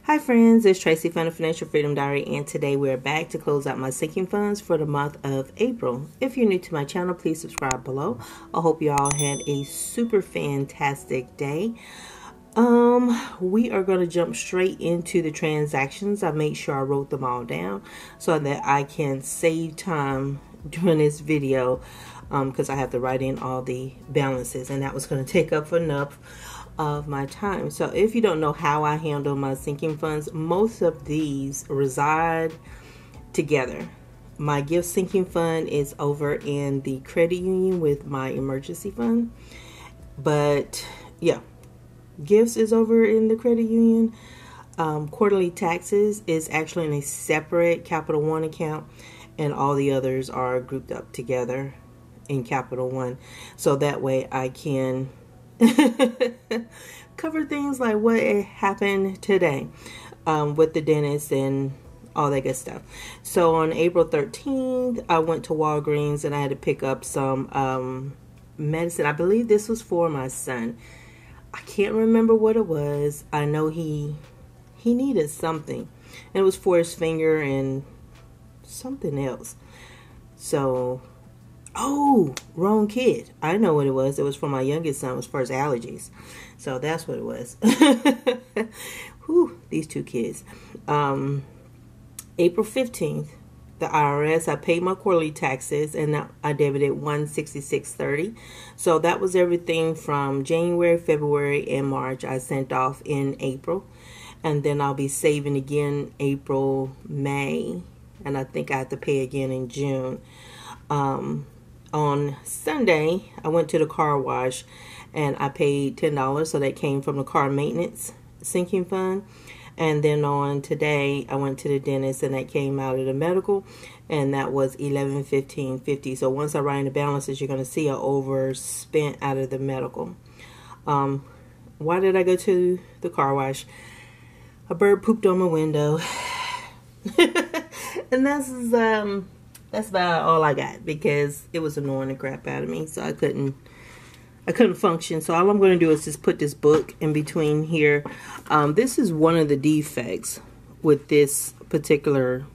Hi friends, it's Tracy from the Financial Freedom Diary, and today we're back to close out my sinking funds for the month of April. If you're new to my channel, please subscribe below. I hope you all had a super fantastic day. We are going to jump straight into the transactions. I made sure I wrote them all down so that I can save time during this video, because I have to write in all the balances, and that was going to take up enough of my time. So if you don't know how I handle my sinking funds, most of these reside together. My gift sinking fund is over in the credit union with my emergency fund, but yeah, gifts is over in the credit union. Quarterly taxes is actually in a separate Capital One account, and all the others are grouped up together in Capital One, so that way I can cover things like what happened today with the dentist and all that good stuff. So on April 13th, I went to Walgreens and I had to pick up some medicine. I believe this was for my son. I can't remember what it was. I know he needed something, and it was for his finger and something else. So, oh, wrong kid. I know what it was. It was for my youngest son. It was for his allergies. So that's what it was. Whew, these two kids. April 15th, the IRS, I paid my quarterly taxes, and I debited $166.30. So that was everything from January, February, and March I sent off in April. And then I'll be saving again April, May, and I think I have to pay again in June. On Sunday, I went to the car wash and I paid $10, so that came from the car maintenance sinking fund. And then on today, I went to the dentist and that came out of the medical, and that was $11.15.50. So once I write in the balances, you're going to see I overspent out of the medical. Why did I go to the car wash? A bird pooped on my window. And that's about all I got, because it was annoying the crap out of me, so I couldn't function. So all I'm going to do is just put this book in between here. This is one of the defects with this particular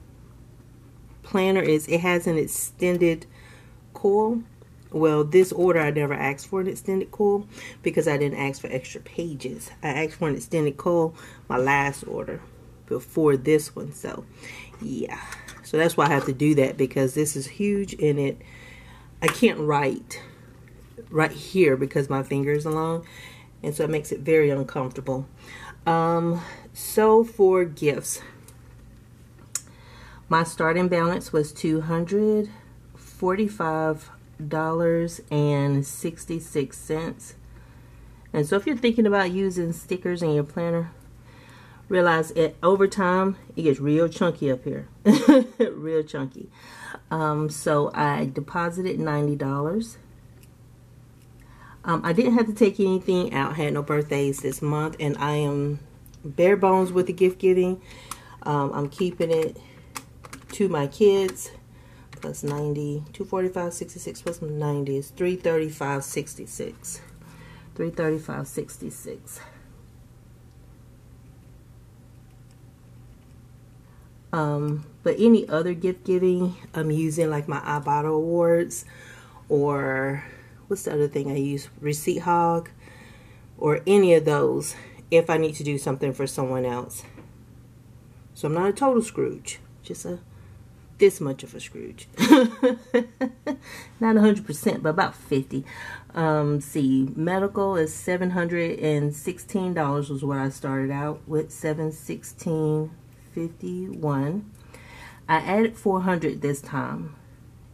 planner, is it has an extended coil. Well, this order I never asked for an extended coil because I didn't ask for extra pages. I asked for an extended coil my last order before this one. So yeah, so that's why I have to do that, because this is huge and I can't write right here because my fingers are long, and so it makes it very uncomfortable. So for gifts, my starting balance was $245.66. And so if you're thinking about using stickers in your planner, realize over time it gets real chunky up here. Real chunky. So I deposited $90. I didn't have to take anything out. Had no birthdays this month, and I am bare bones with the gift giving. I'm keeping it to my kids. Plus 90, 245.66 plus 90 is 335.66. 335.66. But any other gift giving, I'm using like my Ibotta Awards, or what's the other thing I use? Receipt Hog, or any of those if I need to do something for someone else. So I'm not a total Scrooge, just this much of a Scrooge. Not 100%, but about 50. See, medical is $716 was what I started out with, $716.51. I added $400 this time,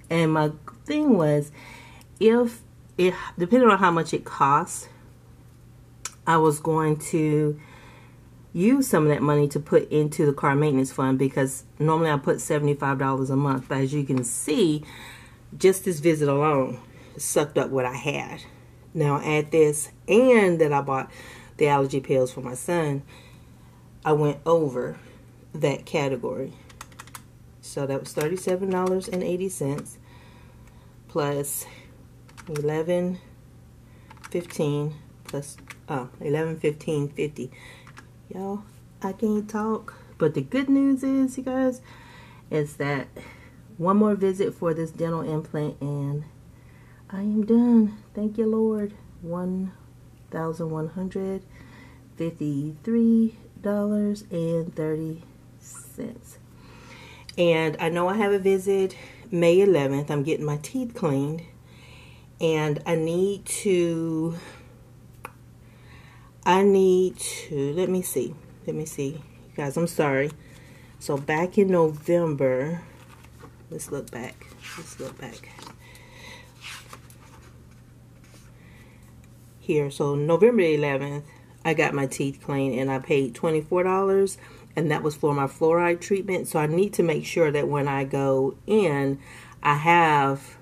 and my thing was, if depending on how much it costs, I was going to use some of that money to put into the car maintenance fund, because normally I put $75 a month, but as you can see, just this visit alone sucked up what I had. Now add this, and that I bought the allergy pills for my son, I went over that category. So that was $37.80 plus 11.15 plus 11.15.50. Y'all, I can't talk. But the good news is, you guys, is that one more visit for this dental implant and I am done. Thank you, Lord. $1,153.30. And I know I have a visit May 11th. I'm getting my teeth cleaned. And I need to, let me see. You guys, I'm sorry. So back in November, let's look back. Here, so November 11th, I got my teeth cleaned and I paid $24, and that was for my fluoride treatment. So I need to make sure that when I go in, I have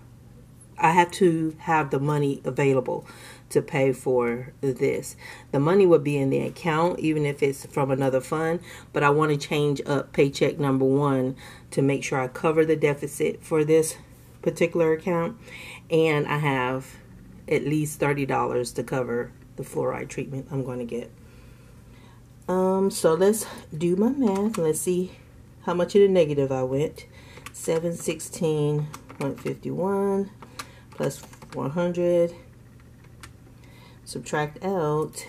to have the money available to pay for this. The money would be in the account, even if it's from another fund, but I want to change up paycheck number 1 to make sure I cover the deficit for this particular account, and I have at least $30 to cover the fluoride treatment I'm going to get. So let's do my math. Let's see how much of the negative I went. 716.51 plus 100. Subtract out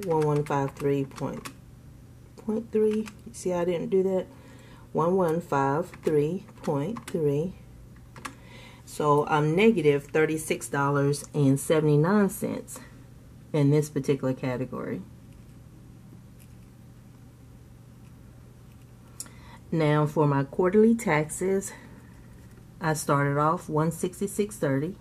1153.3. You see I didn't do that? 1153.3. So I'm negative $36.79 in this particular category. Now for my quarterly taxes, I started off $166.30.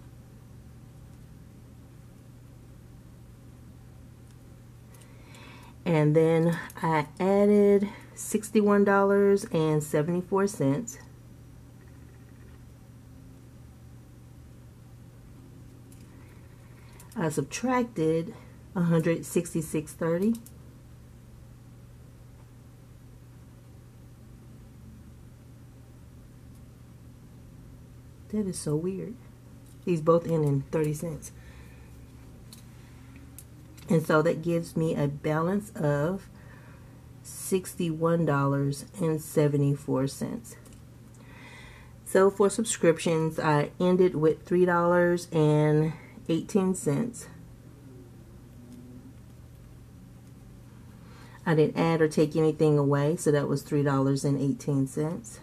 And then I added $61.74. I subtracted $166.30. That is so weird. These both end in 30 cents. And so that gives me a balance of $61.74. So for subscriptions, I ended with $3.18. I didn't add or take anything away, so that was $3.18.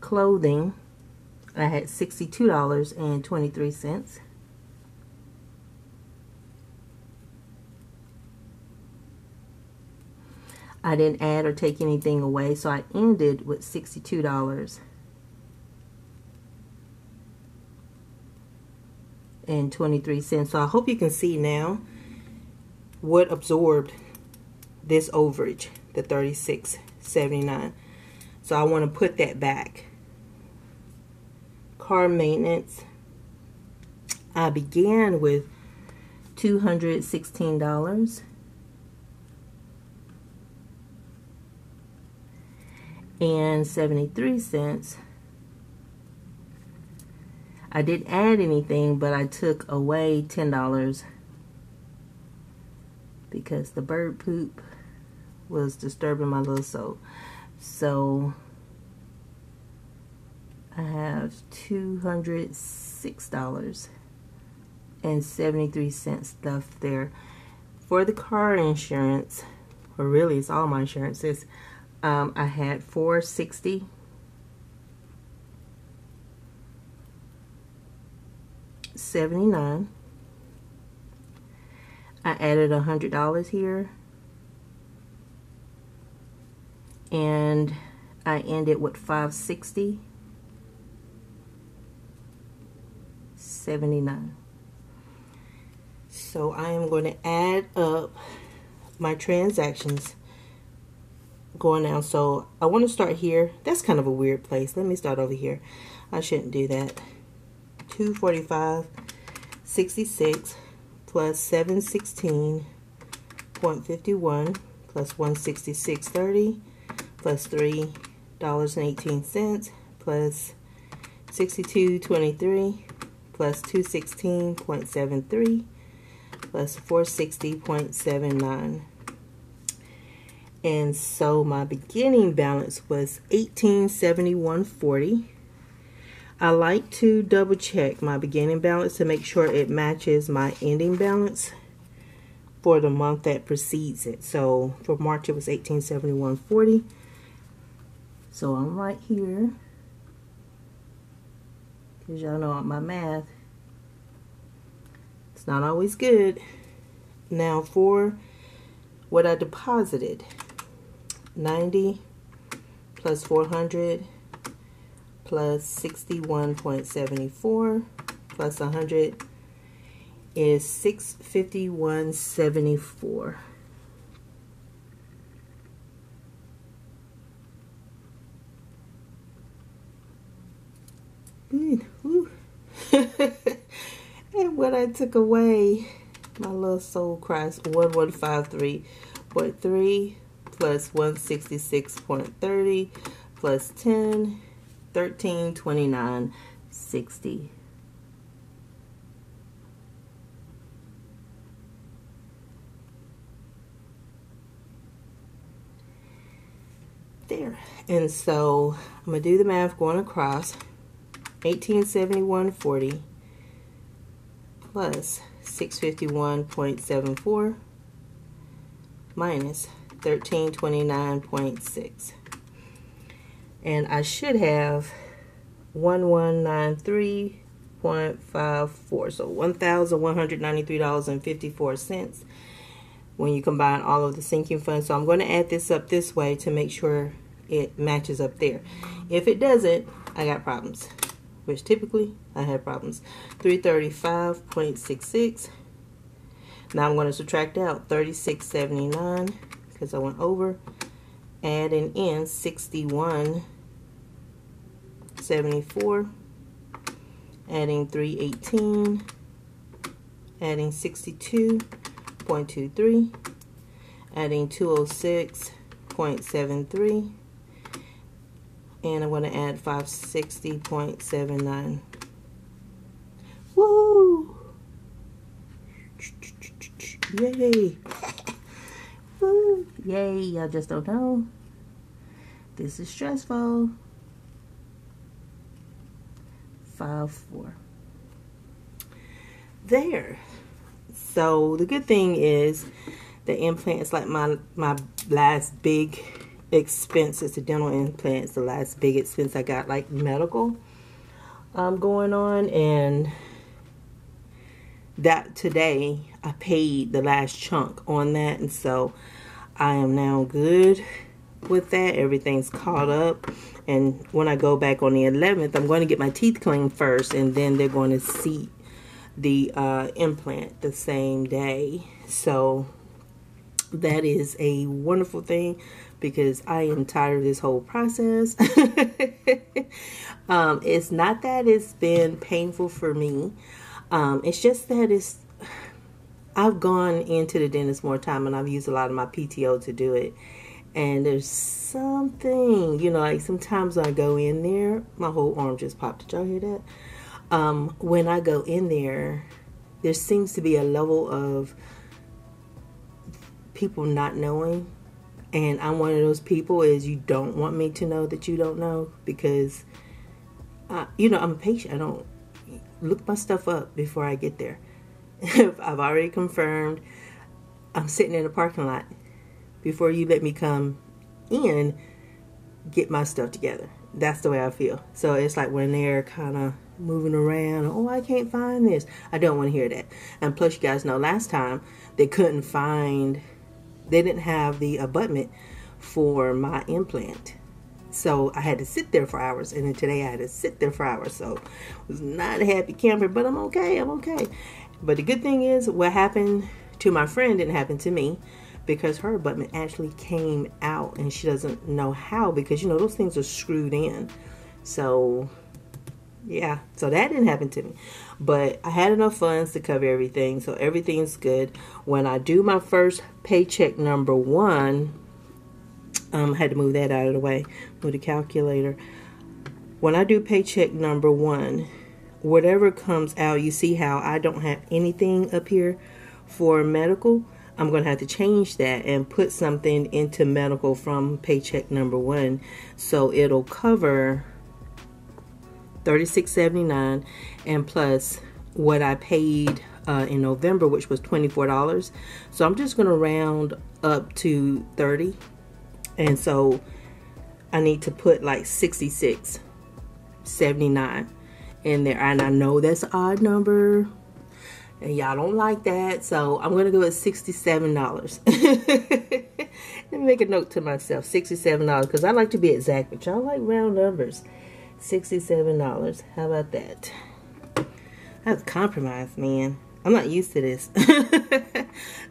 Clothing, I had $62.23. I didn't add or take anything away, so I ended with $62.23. So I hope you can see now what absorbed this overage, the $36.79. So I want to put that back. Car maintenance, I began with $216.73. I didn't add anything, but I took away $10 because the bird poop was disturbing my little soul. So I have $206.73 left there. For the car insurance, or really it's all my insurances, I had $460.79. I added $100 here, and I ended with $560.79. So I am going to add up my transactions going down. So I want to start here. That's kind of a weird place. Let me start over here. I shouldn't do that. 245.66 plus 716.51 plus 166.30 plus $3.18 plus 62.23 plus 216.73 plus 460.79. And so my beginning balance was $1871.40. I like to double check my beginning balance to make sure it matches my ending balance for the month that precedes it. So for March it was $1871.40. So I'm right here, because y'all know my math, it's not always good. Now for what I deposited, 90 plus 400 plus 61.74 plus 100 is 651.74. And what I took away, my little soul cries, 1153.3 plus 166.30 plus 10, 1329.60. There. And so I'm gonna do the math going across. 1871.40 plus 651.74 minus 1329.6, and I should have 1193.54, so $1,193.54 when you combine all of the sinking funds. So I'm going to add this up this way to make sure it matches up there. If it doesn't, I got problems, which typically I have problems. 335.66. Now I'm going to subtract out 36.79 because I went over, adding in 61.74, adding 318, adding 62.23, adding 206.73, and I'm going to add 560.79. Woo! Yay! Woo! Yay! I just don't know. This is stressful. 5-4. There. So the good thing is the implants, like my last big expense is the dental implants. The last big expense I got, like medical going on, and that today I paid the last chunk on that, and so I am now good with that. Everything's caught up, and when I go back on the 11th, I'm going to get my teeth cleaned first, and then they're going to seat the implant the same day. So that is a wonderful thing, because I am tired of this whole process. It's not that it's been painful for me. It's just that I've gone into the dentist more time, and I've used a lot of my PTO to do it. And there's something, you know, like sometimes when I go in there, my whole arm just popped. Did y'all hear that? When I go in there, there seems to be a level of people not knowing. And I'm one of those people, is you don't want me to know that you don't know, because, you know, I'm a patient. I don't look my stuff up before I get there. If I've already confirmed, I'm sitting in the parking lot. Before you let me come in, get my stuff together. That's the way I feel. So it's like when they're kind of moving around, oh, I can't find this. I don't want to hear that. And plus, you guys know last time they couldn't find, they didn't have the abutment for my implant. So I had to sit there for hours, and then today I had to sit there for hours. So I was not a happy camper, but I'm okay. I'm okay. But the good thing is, what happened to my friend didn't happen to me, because her abutment actually came out, and she doesn't know how, because, you know, those things are screwed in. So yeah, so that didn't happen to me. But I had enough funds to cover everything, so everything's good. When I do my first paycheck number 1, I had to move that out of the way, move the calculator. When I do paycheck number 1, whatever comes out, you see how I don't have anything up here for medical, I'm going to have to change that and put something into medical from paycheck number 1. So it'll cover $36.79 and plus what I paid in November, which was $24. So I'm just going to round up to 30. And so I need to put like $66.79 in there. And I know that's an odd number. And y'all don't like that, so I'm going to go with $67. Let me make a note to myself, $67, because I like to be exact, but y'all like round numbers. $67. How about that? That's a compromise, man. I'm not used to this.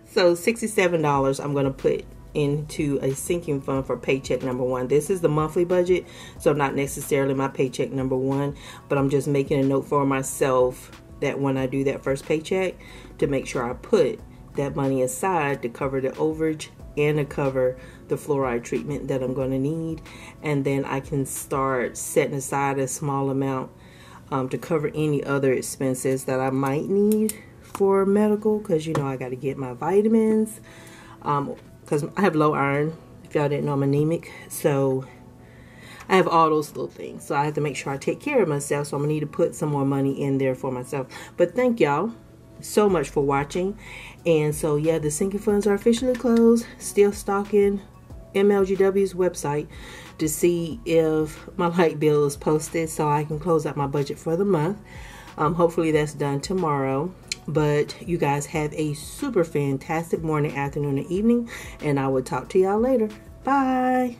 So $67 I'm going to put into a sinking fund for paycheck number 1. This is the monthly budget, so not necessarily my paycheck number 1, but I'm just making a note for myself that when I do that first paycheck, to make sure I put that money aside to cover the overage and to cover the fluoride treatment that I'm going to need. And then I can start setting aside a small amount to cover any other expenses that I might need for medical, because you know I got to get my vitamins, because I have low iron. If y'all didn't know, I'm anemic, so I have all those little things. So I have to make sure I take care of myself. So I'm going to need to put some more money in there for myself. But thank y'all so much for watching. And so, yeah, the sinking funds are officially closed. Still stalking MLGW's website to see if my light bill is posted so I can close out my budget for the month. Hopefully that's done tomorrow. But you guys have a super fantastic morning, afternoon, and evening. And I will talk to y'all later. Bye.